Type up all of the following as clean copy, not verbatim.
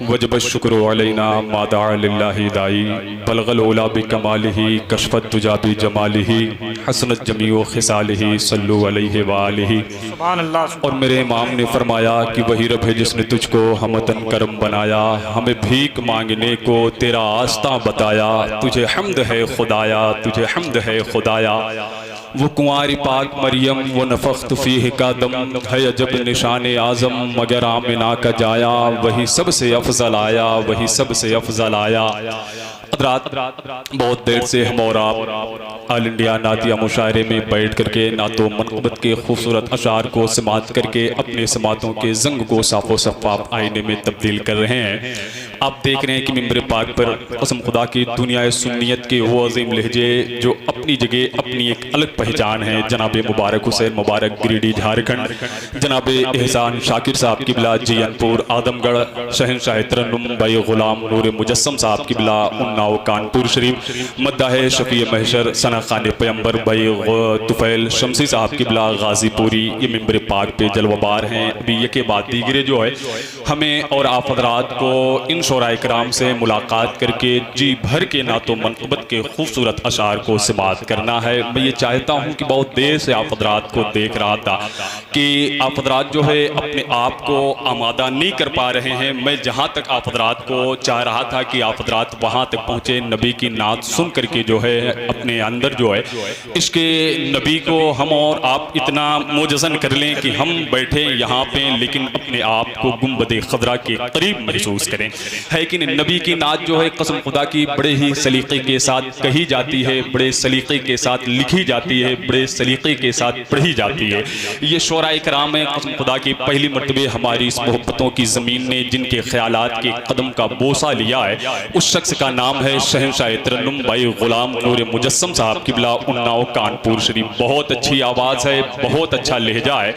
वजब शुक्र अलैना मादा लिल्लाहि दाई बलगल उला बिकमालिही कशफत तुजा बिजमालिही हसनत जमीउ खिसालिही सल्लु अलैहि व आलिही। और मेरे इमाम ने फरमाया कि वही रब है जिसने तुझको हमतन करम बनाया, हमें भीख मांगने को तेरा आस्था बताया। तुझे हम्द है खुदाया, तुझे हम्द है खुदाया। वो कुंवारी पाक मरियम वो नफ़ख्त फ़ीह का दम है अजब निशान आज़म मगर आमिना का जाया, वही सबसे अफजल आया, वही सबसे अफजल आया। बहुत देर से हम और आप ऑल इंडिया नातिया मुशायरे में बैठ करके नातो मनक़बत के खूबसूरत अशार को समात करके अपने समातों के जंग को साफ़ो शफ़ाफ़ आईने में तब्दील कर रहे हैं। आप देख रहे हैं कि मिंबर पाक पर कसम खुदा की दुनिया सुन्नियत के वो अजीम लहजे जो अपनी जगह अपनी एक अलग पहचान है। जनाब मुबारक हुसैन मुबारक गिरिडीह झारखंड, जनाब एहसान शाकिर साहब किबला जियनपुर आदमगढ़, शहनशाह तरन्नुम भाई गुलाम नूर मुजस्सम साहब किबला उन्नाव कानपुर शरीफ, मद्दाह शफी महशर सना खान पैगंबर भाई तुफैल शमसी साहब किबला गाजीपुरी, ये मिंबर पाक पे जलवाबार हैं। अभी ये के बाद दीगरे जो है हमें और आप हज़रात को इन शोराए कराम से मुलाकात करके जी भर के नातो मनक़बत के खूबसूरत अशार को समात करना है। मैं ये चाहता हूँ कि बहुत देर से आप हज़रात को देख रहा था कि आप हज़रात जो है अपने आप को आमादा नहीं कर पा रहे हैं। मैं जहाँ तक आप हज़रात को चाह रहा था कि आप हज़रात वहाँ तक पहुँचे, नबी की नात सुन करके जो है अपने अंदर जो है इसके नबी को हम और आप इतना मोजज़न कर लें कि हम बैठे यहाँ पे लेकिन अपने आप को गुंबद खदरा के करीब महसूस करें। है कि नबी की नात जो है कसम खुदा की बड़े ही सलीक़े के साथ कही जाती है, बड़े सलीक़े के साथ लिखी जाती है, बड़े सलीक़े के साथ पढ़ी जाती है। ये शोराए कराम है कसम खुदा की पहली मरतबे हमारी इस मोहब्बतों की ज़मीन ने जिनके ख्यालात के कदम का बोसा लिया है, उस शख्स का नाम है शहनशाह तरन्नुम भाई गुलाम नूर मुजस्सम साहब किबला उन्नाव कानपुर शरीफ। बहुत अच्छी आवाज़ है, बहुत अच्छा लहजा है,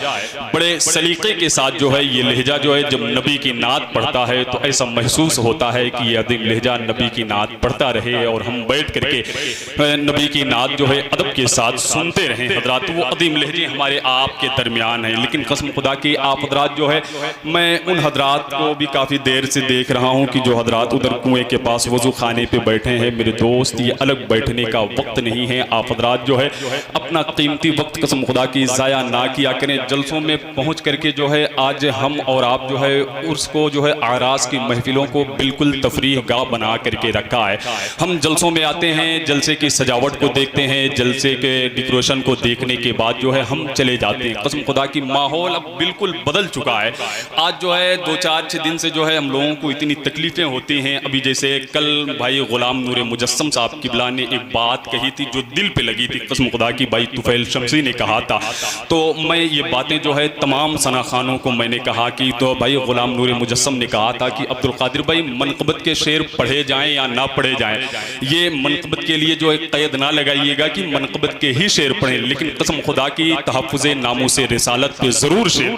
बड़े सलीक़े के साथ जो है ये लहजा जो है जब नबी की नात पढ़ता है तो ऐसा महसूस होता है कि ये अदीम लहजा नबी की नात पढ़ता रहे और हम बैठ करके नबी की नात जो है अदब के साथ सुनते रहें। हजरात वो अदीम लहजे हमारे आपके दरमियान हैं, लेकिन कसम खुदा की आप हजरात जो है मैं उन हजरात को भी काफ़ी देर से देख रहा हूँ कि जो हजरात उधर कुएँ के पास वज़ू खाने पर बैठे हैं। मेरे दोस्त ये अलग बैठने का वक्त नहीं है। आप हजरात जो है अपना कीमती वक्त कसम खुदा की ज़ाया ना किया करें। जलसों में पहुँच करके जो है आज हम और आप जो है उसको जो है आरास की महफिलों को बिल्कुल तफरीह गाह बना करके रखा है। हम जलसों में आते हैं, जलसे की सजावट को देखते हैं, जलसे के डेकोरेशन को देखने के बाद जो है हम चले जाते हैं। कसम खुदा की माहौल अब बिल्कुल बदल चुका है। आज जो है 2-4-6 दिन से जो है हम लोगों को इतनी तकलीफ़ें होती हैं। अभी जैसे कल भाई गुलाम नूर मुजस्सम साहब किबला ने एक बात कही थी जो दिल पे लगी थी। कसम खुदा की भाई तुफैल शमसी ने कहा था, तो मैं ये बातें जो है तमाम सना खानों को मैंने कहा कि तो भाई गुलाम नूर मुजस्सम ने कहा था कि अब्दुल कादिर भाई मनक़बत के शेर पढ़े जाएं या ना पढ़े जाएं, ये मनक़बत के लिए जो एक क़ैद ना लगाइएगा कि मनक़बत के ही शेर पढ़ें, लेकिन कसम खुदा की तहफ़्फ़ुज़े नामूसे रिसालत पे ज़रूर शेर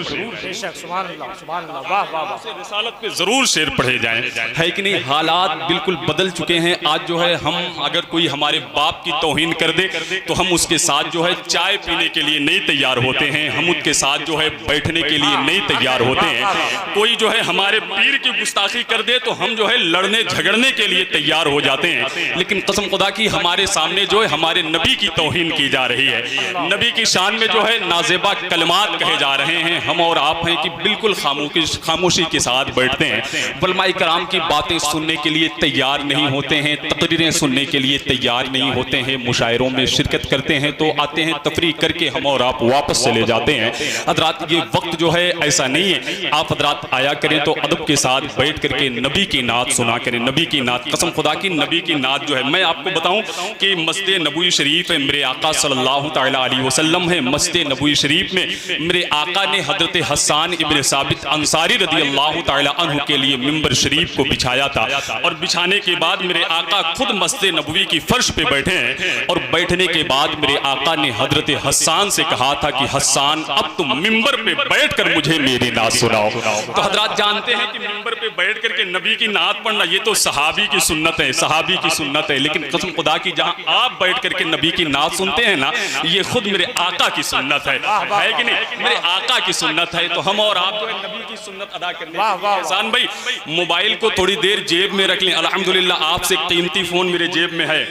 रिसालत पे ज़रूर शेर पढ़े जाएं। है कि नहीं? हालात बिल्कुल बदल चुके हैं। आज जो है हम अगर कोई हमारे बाप की तौहीन कर दे तो हम उसके साथ जो है चाय पीने के लिए नहीं तैयार होते हैं, हम उसके साथ जो है बैठने के लिए नहीं तैयार होते हैं। कोई जो है हमारे पीर की गुस्ताखी कर दे तो हम जो है लड़ने झगड़ने के लिए तैयार हो जाते हैं। लेकिन कसम खुदा की हमारे सामने जो है हमारे नबी की तौहीन की जा रही है, नबी की शान में जो है नाज़ेबा कलमात कहे जा रहे हैं। हम और आप हैं कि बिल्कुल खामोशी के साथ बैठते हैं, उलमाए कराम की बातें सुनने के लिए तैयार नहीं होते हैं, तकरीरें सुनने के लिए तैयार नहीं होते हैं, मुशायरों में शिरकत करते हैं तो आते हैं तफरीह करके हम और आप वापस चले जाते हैं। हज़रात ये वक्त जो है ऐसा नहीं है। आप हज़रात आया करें तो अदब के साथ बैठ करके नबी की नात सुना करें। नबी की नात कसम खुदा की नबी की नात जो है मैं आपको बताऊं कि मस्जिद नबवी शरीफ है, मेरे आका सल्लल्लाहु तआला अलैहि वसल्लम है। मस्जिद नबवी शरीफ में मेरे आका ने हजरत हसन इब्न साबित अंसारी रज़ियल्लाहु तआला अन्हु के लिए मिंबर शरीफ को बिछाया था और बिछाने के बाद मेरे आका खुद मस्जिद नबवी की फर्श पे बैठे हैं हैं और बैठने के बाद मेरे आका ने हजरत हसन से कहा था कि हसन अब तुम मिंबर पे बैठकर मुझे मेरी नात सुनाओ। तो हजरात जानते हैं कि मिंबर पे बैठ करके नबी की नात पढ़ना ये तो सहाबी की सुन्नत है, सहाबी की सुन्नत है, लेकिन कसम खुदा की जहां आप बैठ करके नबी की नात सुनते हैं ना, ये खुद मेरे आका की सुन्नत है कि नहीं? मेरे आका की सुन्नत है। तो हम और आप जो है नबी की सुन्नत अदा करने। एहसान भाई मोबाइल को थोड़ी देर जेब में रख लें। अल्हम्दुलिल्लाह आपसे कीमती फोन मेरे जेब में है,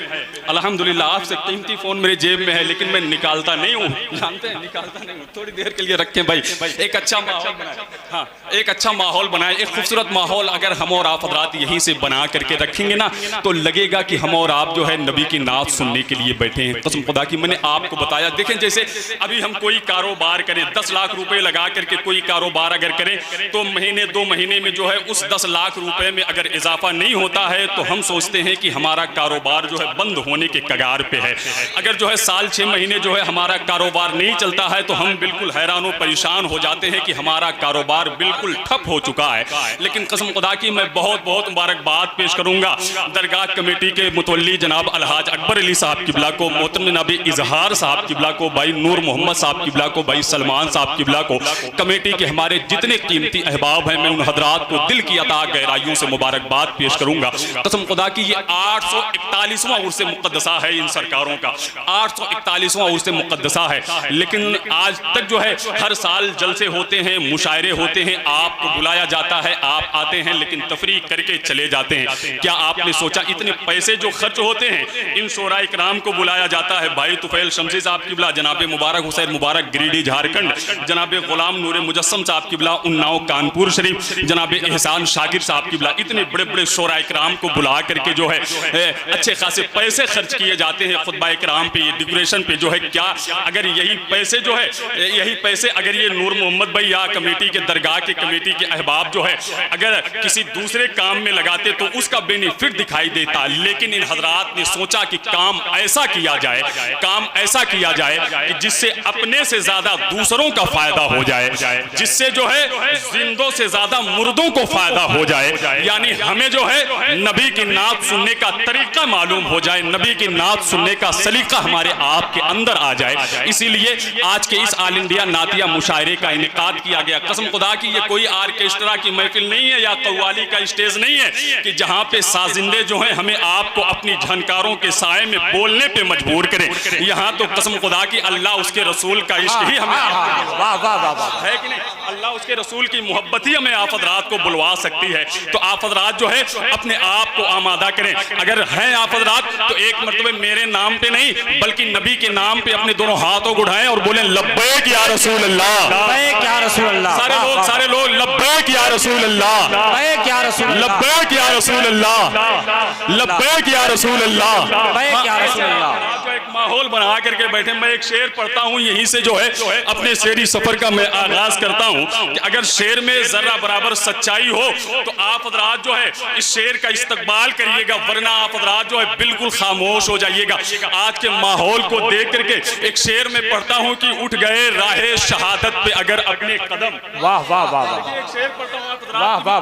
अल्हम्दुलिल्लाह आपसे कीमती फोन मेरे जेब में है, लेकिन मैं निकालता नहीं हूँ, जानते हैं, निकालता नहीं हूँ। थोड़ी देर के लिए रखें भाई, एक अच्छा माहौल बनाए, हाँ एक अच्छा माहौल बनाए, एक खूबसूरत माहौल अगर हम और आप हजरात यहीं से बना करके रखेंगे ना, तो लगेगा कि हम और आप जो है नबी की नात सुनने के लिए बैठे हैं। कसम खुदा की मैंने आपको बताया, देखें जैसे अभी हम कोई कारोबार करें, 10 लाख रुपए लगा करके कोई कारोबार अगर करें, तो महीने 2 महीने में जो है उस 10 लाख रुपए में अगर इजाफा नहीं होता है तो हम सोचते हैं कि हमारा कारोबार जो है बंद होने के कगार पे है। अगर जो है साल 6 महीने जो है हमारा कारोबार नहीं चलता है तो हम बिल्कुल हैरान परेशान हो जाते हैं कि हमारा कारोबार बिल्कुल ठप हो चुका है। लेकिन कसम खुदा की मैं बहुत बहुत मुबारकबाद पेश करूंगा दरगाह कमेटी के मुतवल्ली जनाब अलहाज अकबर अली साहब किबला को, मोहतरम जनाब इजहार साहब किबला को, भाई नूर मोहम्मद साहब किबला को, भाई सलमान साहब किबला को, कमेटी के हमारे जितने कीमती अहबाब हैं, मैं उन हजरात को दिल की अता गहराइयों से मुबारकबाद पेश करूंगा। कसम खुदा की ये 841वां उर्स मुक़द्दसा है इन सरकारों का, 841वां उर्स मुक़द्दसा है। लेकिन आज तक जो है हर साल जलसे होते हैं, मुशायरे होते हैं, आपको बुलाया जाता है, आप आते हैं लेकिन तफरीक करके चले जाते हैं। क्या आपने सोचा इतने पैसे जो खर्च होते हैं, इन शोरा इकराम को बुलाया जाता है, भाई तुफैल शमसी साहब किबला, जनाब मुबारक हुसैन मुबारक गिरिडीह झारखंड, जनाब गुलाम नूर मुजस्सम साहब किबला उन्नाव कानपुर शरीफ, जनाब एहसान शाकिर साहब किबला, इतने बड़े बड़े शोरा इकराम को बुला करके जो है अच्छे खासे पैसे खर्च किए जाते हैं खुतबा इकराम पे, डेकोरेशन पे जो है। क्या अगर यही पैसे जो है, यही पैसे अगर ये नूर मोहम्मद भाई या कमेटी के दरगाह के कमेटी के अहबाब जो है अगर किसी दूसरे काम में लगाते तो उसका बेनिफिट दिखाई देता। लेकिन इन हजरात ने सोचा कि काम ऐसा किया जाए, काम ऐसा किया जाए कि जिससे अपने से ज्यादा दूसरों का फायदा हो जाए, जिससे जो है जिंदों से ज्यादा मुर्दों को फायदा हो जाए। यानी हमें जो है नबी की नात सुनने का तरीका मालूम हो जाए, नबी की नात सुनने का सलीका हमारे आप के अंदर आ जाए। इसीलिए आज के इस ऑल इंडिया नातिया मुशायरे का इनेकाद किया गया। कसम खुदा की ये कोई आर्केस्ट्रा की महफिल नहीं है या कव्वाली का स्टेज नहीं है कि जहां पे साजिंदे जो हैं हमें आपको अपनी झनकारों के साए में बोलने पे मजबूर करें। यहाँ तो कसम खुदा की अल्लाह उसके रसूल का इश्क ही हमें है कि नहीं, अल्लाह उसके रसूल की मोहब्बत ही हमें आप हजरात को बुलवा सकती है। तो आप हजरात जो है अपने आप को आमादा करें। अगर हैं आप हजरात तो एक मरतबे मेरे नाम पे नहीं बल्कि नबी के नाम पे अपने दोनों हाथों को उठाएं और बोलें लब्बैक या रसूल अल्लाह, लब्बैक या रसूल अल्लाह। सारे लोग लब्बैक या रसूल अल्लाह, लब्बैक या रसूल अल्लाह, लब्बैक या रसूल अल्लाह, लब्बैक या रसूल अल्लाह, लब्बैक या रसूल अल्लाह। एक माहौल बना करके बैठे। मैं एक शेर पढ़ता हूँ यहीं से जो है अपने शेरी सफर का मैं आगाज करता हूँ कि अगर शेर में जरा बराबर सच्चाई हो तो आप हजरात जो है इस शेर का इस्तकबाल करिएगा, वरना आप हजरात जो है बिल्कुल खामोश हो जाइएगा। आज के माहौल को देख करके एक शेर में पढ़ता हूँ कि उठ गए राहे शहादत पे अगर अपने कदम। वाह वाह वाह वाह। एक शेर पढ़ता हूँ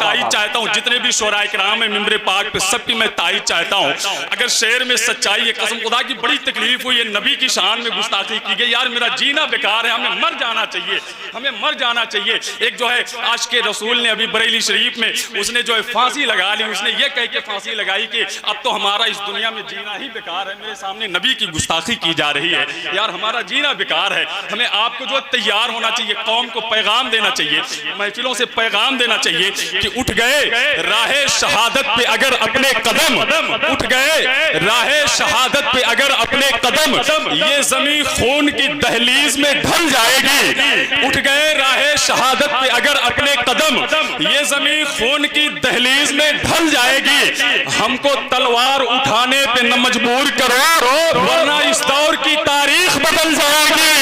ताईद चाहता हूँ, जितने भी शोरा इकराम है मिंबर पाक पे सबकी मैं ताईद चाहता हूँ। अगर शेर में सच्चाई है, कसम खुदा की बड़ी तकलीफ हुई है, नबी की शान में गुस्ताखी की गई। यार मेरा जीना बेकार है, हमें मर जाना चाहिए, हमें मर जाना चाहिए। एक जो है आज के रसूल ने अभी बरेली शरीफ में उसने जो है फांसी लगा ली, उसने ये कह के फांसी लगाई कि अब तो हमारा इस दुनिया में जीना ही बेकार है। मेरे सामने नबी की गुस्ताखी की जा रही है, यार हमारा जीना बेकार है। हमें आपको जो तैयार होना चाहिए, कौम को पैगाम देना चाहिए, महफिलों से पैगाम देना चाहिए कि उठ गए राहे शहादत पे अगर अपने कदम, उठ गए राहे शहादत पे अगर अपने कदम, ये जमीन खून की दहलीज में ढल जाएगी। उठ गए राहे शहादत पे अगर अपने कदम, ये जमीन खून की दहलीज में ढल जाएगी। हमको तलवार उठाने पे न मजबूर करो, वरना इस दौर की तारीख बदल जाएगी।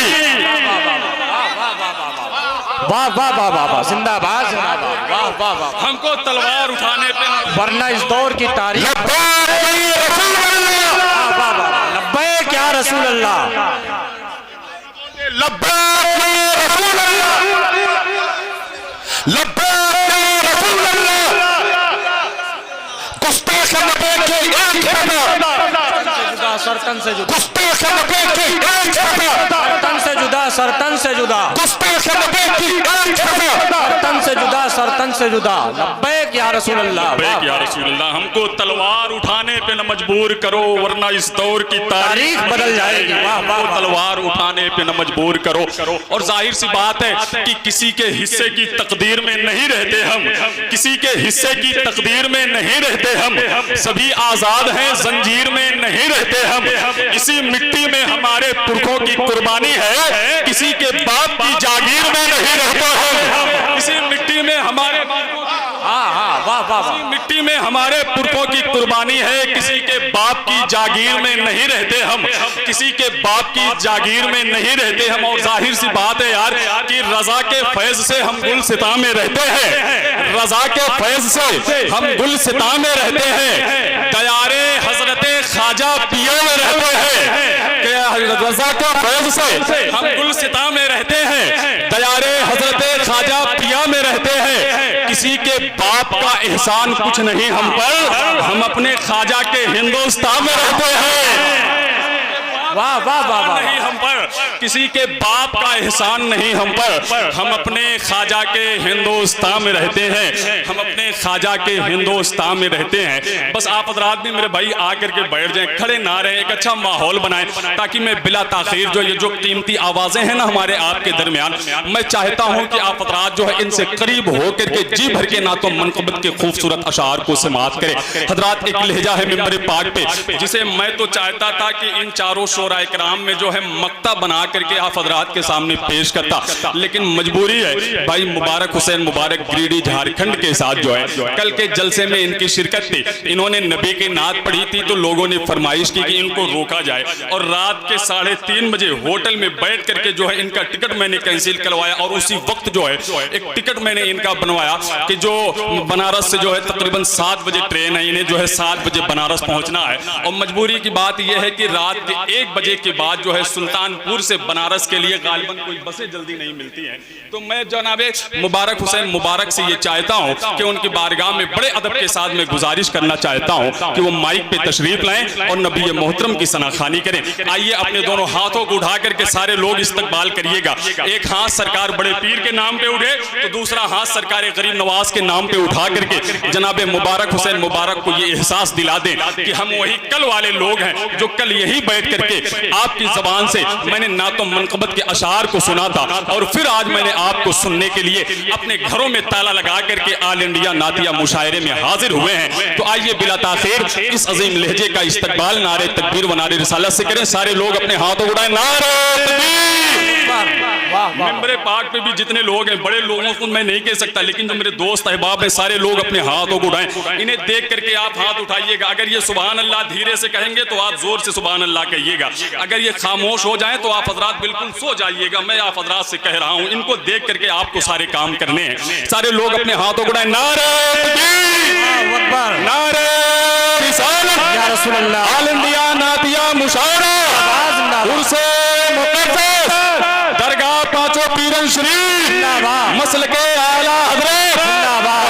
वाह वाह वाह वाह वाह, जिंदाबाद जिंदाबाद, वाह वाह वाह। हमको तलवार उठाने पे वरना इस दौर की तारीख। लब्बैक या रसूल अल्लाह, लब्बैक या रसूल अल्लाह, लब्बैक या रसूल अल्लाह। गुस्ताख नबी के एक सरतन से जुदा, गुस्ताख नबी की एक सफा, सरतन से जुदा, सरतन से जुदा, गुस्ताख नबी की एक सफा, सरतन से जुदा, सरतन से जुदा। लब्बैक या रसूल अल्लाह, लब्बैक या रसूल अल्लाह। हमको तलवार उठाने पे न मजबूर करो वरना इस दौर की तारीख बदल जाएगी। वाह वाह, हमको तलवार उठाने पे न मजबूर करो। और जाहिर सी बात है कि किसी के हिस्से की तकदीर में नहीं रहते हम, किसी के हिस्से की तकदीर में नहीं रहते हम, सभी आजाद हैं, जंजीर में नहीं रहते हम। इसी मिट्टी में हमारे पुरखों की कुर्बानी है, किसी के बाप की जागीर में नहीं रहते हम। इसी मिट्टी में हमारे हाँ हाँ, वाह वाह वाह, मिट्टी में हमारे पुरखों की कुर्बानी है, किसी के बाप की जागीर में नहीं रहते हम, किसी के बाप की जागीर में नहीं रहते हम। और जाहिर सी बात है यार कि रजा के फैज से हम गुलसिता में रहते हैं, रजा के फैज से हम गुलसिता में रहते हैं, दयारे हजरते ख्वाजा पिया में रहते हैं। रजा के फैज से हम गुलसिता में रहते हैं, दयारे हजरते ख्वाजा पिया में रहते हैं। किसी के बाप का एहसान कुछ नहीं हम पर, हम अपने ख्वाजा के हिंदुस्तान में रहते हैं। वाह वाह वाह वाह, नहीं हम पर किसी के बाप का एहसान नहीं हम पर, हम अपने ख्वाजा के हिंदुस्तान में रहते हैं, हम अपने ख्वाजा के हिंदुस्तान में रहते हैं। बस आप हज़रात भी मेरे भाई आकर के बैठ जाएं, खड़े ना रहें, एक अच्छा माहौल बनाएं ताकि मैं बिला ताखीर जो ये जो कीमती आवाज़ें हैं ना हमारे आपके दरमियान, मैं चाहता हूँ कि आप हज़रात जो है इनसे करीब होकर के जी भर के ना तो मनक़बत के खूबसूरत अशार को समाअत करें। हज़रात एक लहजा है मिंबर पाक पे जिसे मैं तो चाहता था कि इन चारों शोराए कराम में जो है मक्ता बना करके आप हज़रात के सामने पेश करता, लेकिन मजबूरी है भाई। मुबारक हुसैन मुबारक गिरिडीह झारखंड के साथ जो है कल के जलसे में इनकी शिरकत थी, इन्होंने नबी की नात पढ़ी थी तो लोगों ने फरमाइश की कि इनको रोका जाए, और रात के 3:30 बजे होटल में बैठ करके जो है इनका टिकट मैंने कैंसिल करवाया, और उसी वक्त जो है एक टिकट मैंने इनका बनवाया कि जो बनारस से जो है तकरीबन 7 बजे ट्रेन है, इन्हें जो है 7 बजे बनारस पहुंचना है। और मजबूरी की बात यह है कि रात के 1 बजे के बाद जो है सुल्तानपुर से बनारस के लिए गालिबन कोई बसें जल्दी नहीं मिलती हैं। तो मैं जनाबे मुबारक हुसैन मुबारक से ये चाहता हूं कि उनकी बारगाह में बड़े अदब के साथ मैं गुजारिश करना चाहता हूं कि वो माइक पे तशरीफ लाएं और नबी मोहतरम की सनाखानी करें। आइए अपने दोनों हाथों को उठा करके सारे लोग इस्तकबाल करिएगा। एक हाथ सरकार बड़े पीर के नाम पे उठे तो दूसरा हाथ सरकार गरीब नवाज के नाम पे उठा करके जनाबे मुबारक हुसैन मुबारक को ये एहसास दिला दें कि हम वही कल वाले लोग हैं जो कल यही बैठ करके आपकी जबान से मैंने ना तो मनक़बत के अशार को सुना था और फिर आज मैंने आपको सुनने के लिए अपने घरों में ताला लगा करके ऑल इंडिया नातिया मुशायरे में हाजिर हुए हैं। तो आइए बिला ताखीर इस अजीम लहजे का इस्तकबाल नारे तकबीर व नारे रिसालत से करें। सारे लोग अपने हाथों उठाएं, नारे तकबीर। मिंबर पाक पे भी जितने लोग हैं, बड़े लोगों को मैं नहीं कह सकता, लेकिन जो मेरे दोस्त अहबाब हैं सारे लोग अपने हाथों को उठाएं। इन्हें देख करके आप हाथ उठाइएगा। अगर ये सुभान अल्लाह धीरे से कहेंगे तो आप जोर से सुभान अल्लाह कहिएगा। अगर ये खामोश हो जाए तो आप हजरात बिल्कुल सो जाइएगा। मैं आप हजरात से कह रहा हूँ, इनको देख करके आपको सारे काम करने हैं। सारे लोग अपने हाथों को उठाएं, नारे तकबीर, नारे रिसालत या रसूल अल्लाह, ऑल इंडिया नातिया मुशायरा, उर्से मुक़द्दस, दरगाह पांचों पीरन शरीफ, मसलके आला हज़रत,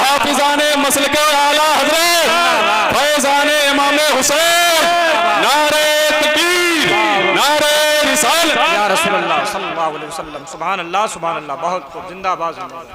हाफिज़ाने मसलके आला हज़रत, फैज़ाने इमाम हुसैन, नारे तकबीर, नारे रिसालत या रसूल अल्लाह सल्लल्लाहु अलैहि वसल्लम। सुभान अल्लाह, सुभान अल्लाह। बहुत खूब, जिंदाबाद जिंदाबाद।